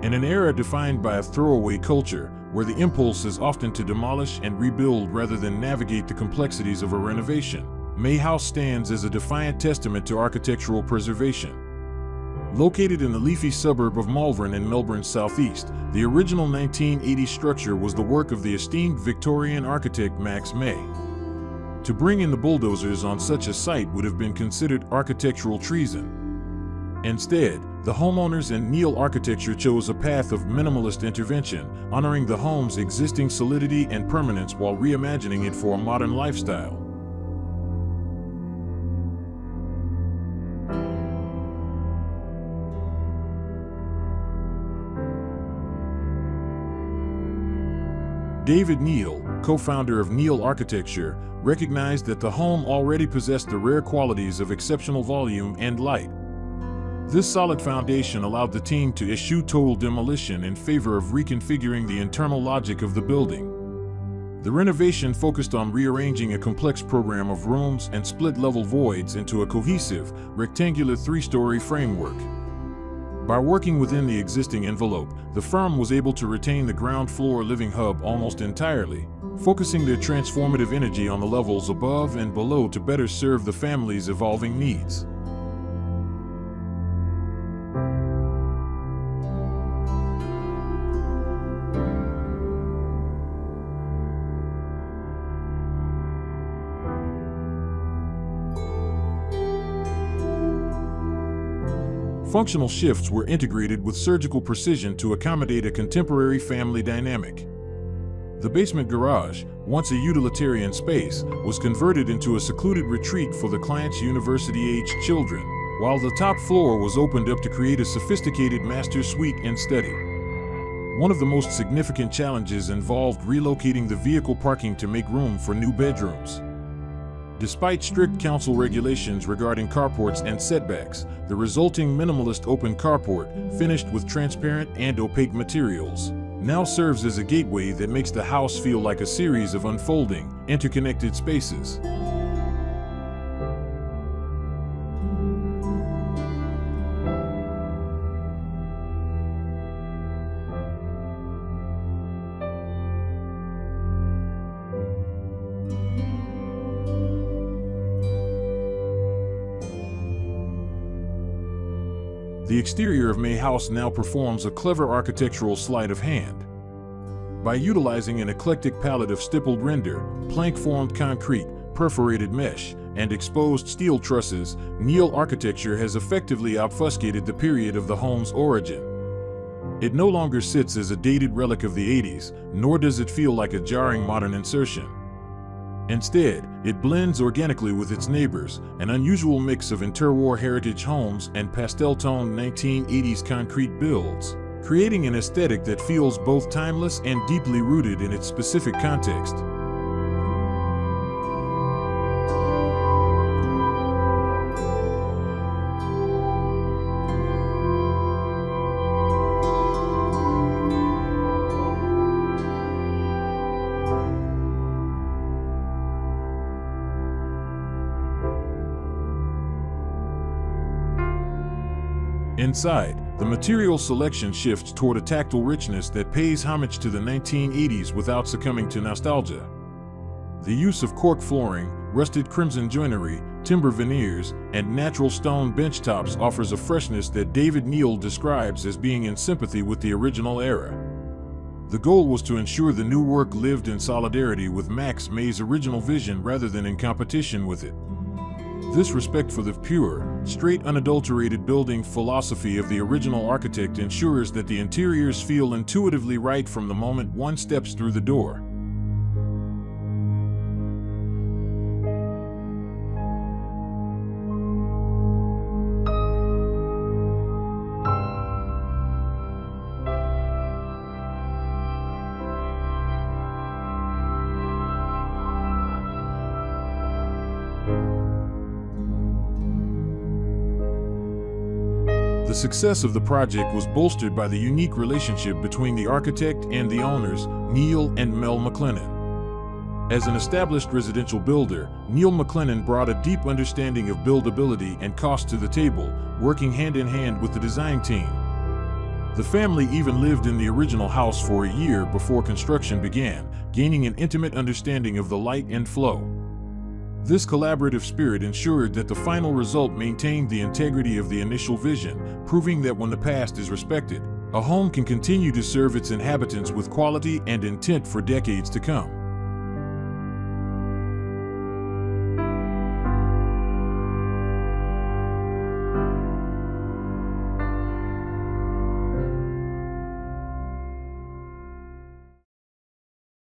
In an era defined by a throwaway culture, where the impulse is often to demolish and rebuild rather than navigate the complexities of a renovation, May House stands as a defiant testament to architectural preservation. Located in the leafy suburb of Malvern in Melbourne's southeast, the original 1980 structure was the work of the esteemed Victorian architect Max May. To bring in the bulldozers on such a site would have been considered architectural treason. Instead, the homeowners and Neil architecture chose a path of minimalist intervention, honoring the home's existing solidity and permanence while reimagining it for a modern lifestyle. David Neil, co-founder of Neil Architecture, recognized that the home already possessed the rare qualities of exceptional volume and light. This solid foundation allowed the team to eschew total demolition in favor of reconfiguring the internal logic of the building. The renovation focused on rearranging a complex program of rooms and split-level voids into a cohesive, rectangular three-story framework. By working within the existing envelope, the firm was able to retain the ground floor living hub almost entirely, focusing their transformative energy on the levels above and below to better serve the family's evolving needs. Functional shifts were integrated with surgical precision to accommodate a contemporary family dynamic. The basement garage, once a utilitarian space, was converted into a secluded retreat for the client's university-aged children, while the top floor was opened up to create a sophisticated master suite and study. One of the most significant challenges involved relocating the vehicle parking to make room for new bedrooms. Despite strict council regulations regarding carports and setbacks, the resulting minimalist open carport, finished with transparent and opaque materials, now serves as a gateway that makes the house feel like a series of unfolding, interconnected spaces. The exterior of May House now performs a clever architectural sleight of hand. By utilizing an eclectic palette of stippled render, plank-formed concrete, perforated mesh, and exposed steel trusses, Neil Architecture has effectively obfuscated the period of the home's origin. It no longer sits as a dated relic of the 80s, nor does it feel like a jarring modern insertion. Instead, it blends organically with its neighbors, an unusual mix of interwar heritage homes and pastel-toned 1980s concrete builds, creating an aesthetic that feels both timeless and deeply rooted in its specific context. Inside, the material selection shifts toward a tactile richness that pays homage to the 1980s without succumbing to nostalgia. The use of cork flooring, rusted crimson joinery, timber veneers, and natural stone bench tops offers a freshness that David Neil describes as being in sympathy with the original era. The goal was to ensure the new work lived in solidarity with Max May's original vision rather than in competition with it. This respect for the pure, straight, unadulterated building philosophy of the original architect ensures that the interiors feel intuitively right from the moment one steps through the door. The success of the project was bolstered by the unique relationship between the architect and the owners, Neil and Mel McLennan. As an established residential builder, Neil McLennan brought a deep understanding of buildability and cost to the table, working hand in hand with the design team. The family even lived in the original house for a year before construction began, gaining an intimate understanding of the light and flow. This collaborative spirit ensured that the final result maintained the integrity of the initial vision, proving that when the past is respected, a home can continue to serve its inhabitants with quality and intent for decades to come.